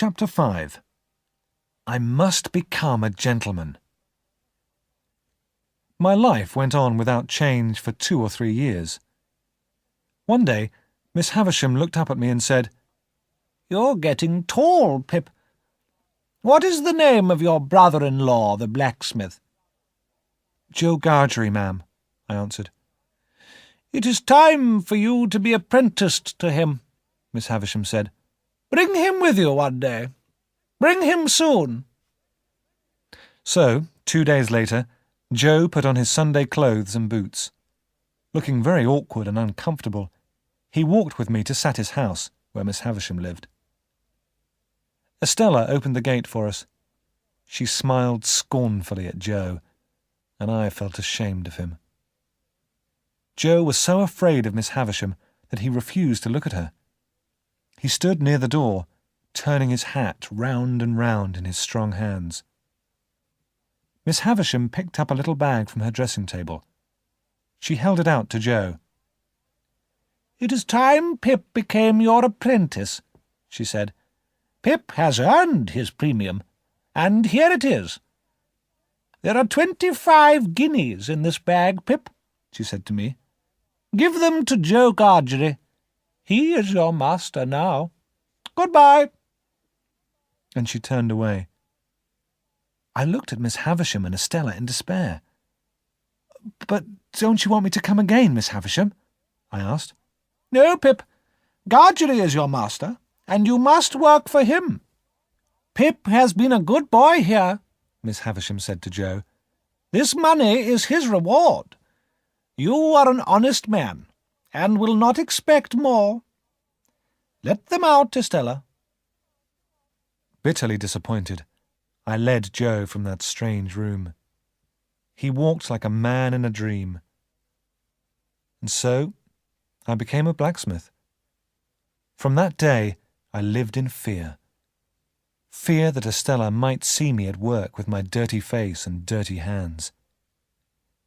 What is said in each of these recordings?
Chapter 5. I must become a gentleman. My life went on without change for 2 or 3 years. One day, Miss Havisham looked up at me and said, "You're getting tall, Pip. What is the name of your brother-in-law, the blacksmith?" "Joe Gargery, ma'am," I answered. "It is time for you to be apprenticed to him," Miss Havisham said. "Bring him with you one day. Bring him soon." So, 2 days later, Joe put on his Sunday clothes and boots. Looking very awkward and uncomfortable, he walked with me to Satis house, where Miss Havisham lived. Estella opened the gate for us. She smiled scornfully at Joe, and I felt ashamed of him. Joe was so afraid of Miss Havisham that he refused to look at her. He stood near the door, turning his hat round and round in his strong hands. Miss Havisham picked up a little bag from her dressing table. She held it out to Joe. "It is time Pip became your apprentice," she said. "Pip has earned his premium, and here it is. There are 25 guineas in this bag, Pip," she said to me. "Give them to Joe Gargery. He is your master now. Goodbye." And she turned away. I looked at Miss Havisham and Estella in despair. "But don't you want me to come again, Miss Havisham?" I asked. "No, Pip. Gargery is your master, and you must work for him. Pip has been a good boy here," Miss Havisham said to Joe. "This money is his reward. You are an honest man, and will not expect more. Let them out, Estella." Bitterly disappointed, I led Joe from that strange room. He walked like a man in a dream. And so I became a blacksmith. From that day I lived in fear. Fear that Estella might see me at work with my dirty face and dirty hands.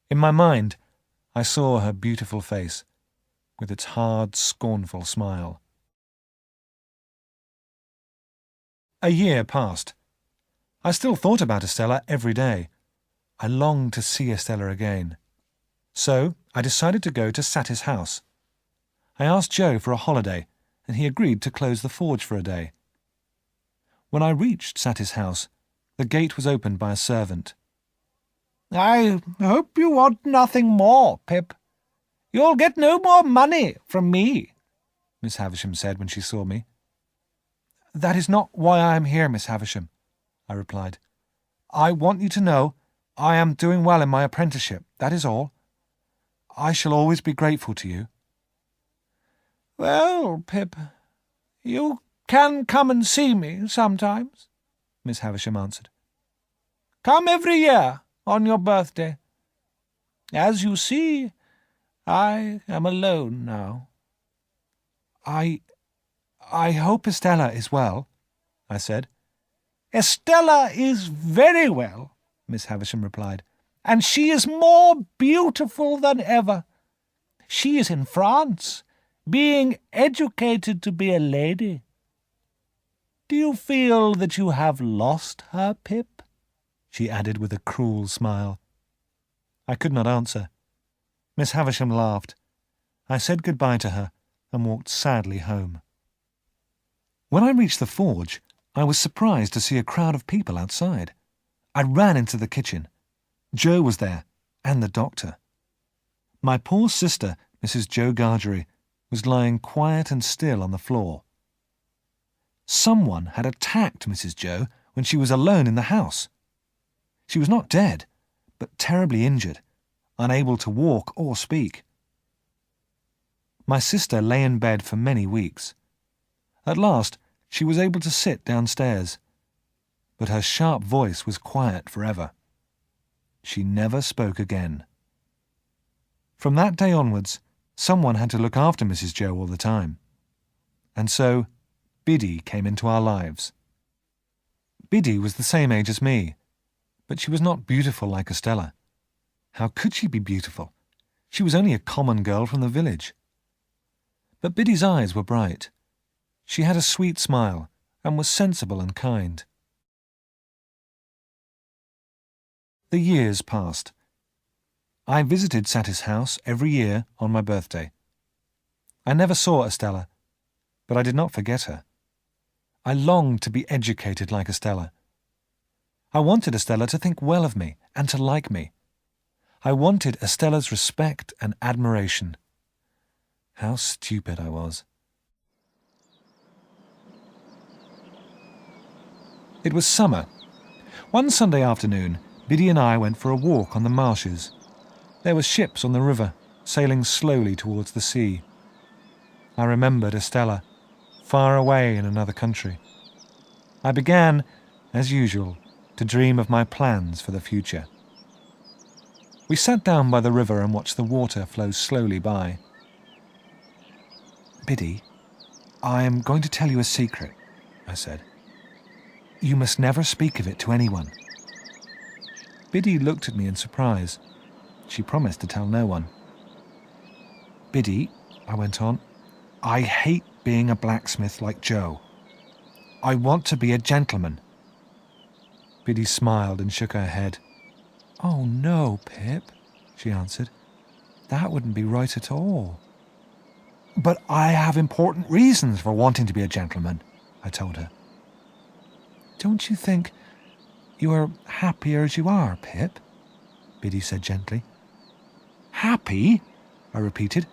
In my mind, I saw her beautiful face, with its hard, scornful smile. A year passed. I still thought about Estella every day. I longed to see Estella again. So I decided to go to Satis house. I asked Joe for a holiday, and he agreed to close the forge for a day. When I reached Satis house, the gate was opened by a servant. "I hope you want nothing more, Pip. You'll get no more money from me," Miss Havisham said when she saw me. "That is not why I am here, Miss Havisham," I replied. "I want you to know I am doing well in my apprenticeship, that is all. I shall always be grateful to you." "Well, Pip, you can come and see me sometimes," Miss Havisham answered. "Come every year on your birthday. As you see, I am alone now." I hope Estella is well," I said. "Estella is very well," Miss Havisham replied, "and she is more beautiful than ever. She is in France, being educated to be a lady. Do you feel that you have lost her, Pip?" she added with a cruel smile. I could not answer. Miss Havisham laughed. I said goodbye to her and walked sadly home. When I reached the forge, I was surprised to see a crowd of people outside. I ran into the kitchen. Joe was there, and the doctor. My poor sister, Mrs. Joe Gargery, was lying quiet and still on the floor. Someone had attacked Mrs. Joe when she was alone in the house. She was not dead, but terribly injured, unable to walk or speak. My sister lay in bed for many weeks. At last, she was able to sit downstairs, but her sharp voice was quiet forever. She never spoke again. From that day onwards, someone had to look after Mrs. Joe all the time. And so, Biddy came into our lives. Biddy was the same age as me, but she was not beautiful like Estella. How could she be beautiful? She was only a common girl from the village. But Biddy's eyes were bright. She had a sweet smile and was sensible and kind. The years passed. I visited Satis house every year on my birthday. I never saw Estella, but I did not forget her. I longed to be educated like Estella. I wanted Estella to think well of me and to like me. I wanted Estella's respect and admiration. How stupid I was. It was summer. One Sunday afternoon, Biddy and I went for a walk on the marshes. There were ships on the river, sailing slowly towards the sea. I remembered Estella, far away in another country. I began, as usual, to dream of my plans for the future. We sat down by the river and watched the water flow slowly by. "Biddy, I am going to tell you a secret," I said. "You must never speak of it to anyone." Biddy looked at me in surprise. She promised to tell no one. "Biddy," I went on, "I hate being a blacksmith like Joe. I want to be a gentleman." Biddy smiled and shook her head. "Oh no, Pip," she answered. "That wouldn't be right at all." "But I have important reasons for wanting to be a gentleman," I told her. "Don't you think you are happier as you are, Pip?" Biddy said gently. "Happy?" I repeated.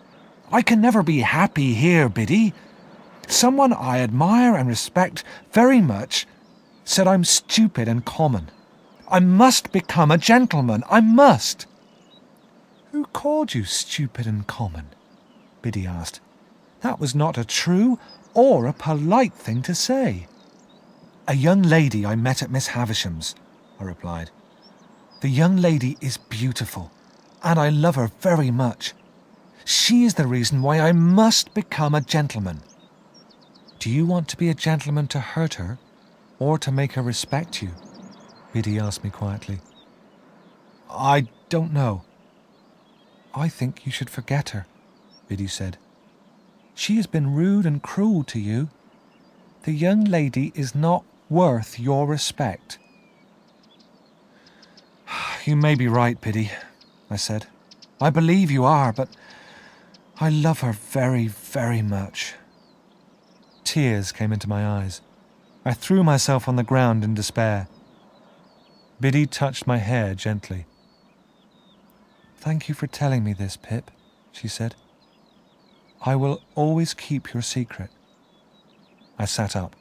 "I can never be happy here, Biddy. Someone I admire and respect very much said I'm stupid and common. I must become a gentleman. I must." "Who called you stupid and common?" Biddy asked. "That was not a true or a polite thing to say." "A young lady I met at Miss Havisham's," I replied. "The young lady is beautiful, and I love her very much. She is the reason why I must become a gentleman." "Do you want to be a gentleman to hurt her, or to make her respect you?" Biddy asked me quietly. "I don't know." "I think you should forget her," Biddy said. "She has been rude and cruel to you. The young lady is not worth your respect." "You may be right, Biddy," I said. "I believe you are, but I love her very, very much." Tears came into my eyes. I threw myself on the ground in despair. Biddy touched my hair gently. "Thank you for telling me this, Pip," she said. "I will always keep your secret." I sat up.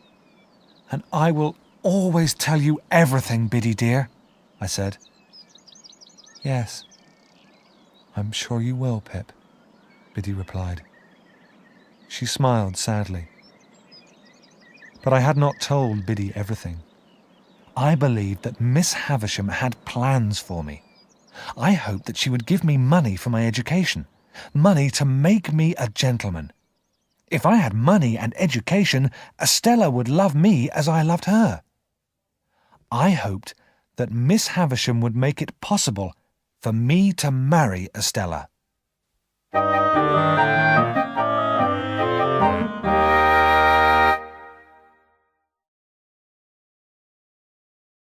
"And I will always tell you everything, Biddy dear," I said. "Yes, I'm sure you will, Pip," Biddy replied. She smiled sadly. But I had not told Biddy everything. I believed that Miss Havisham had plans for me. I hoped that she would give me money for my education, money to make me a gentleman. If I had money and education, Estella would love me as I loved her. I hoped that Miss Havisham would make it possible for me to marry Estella.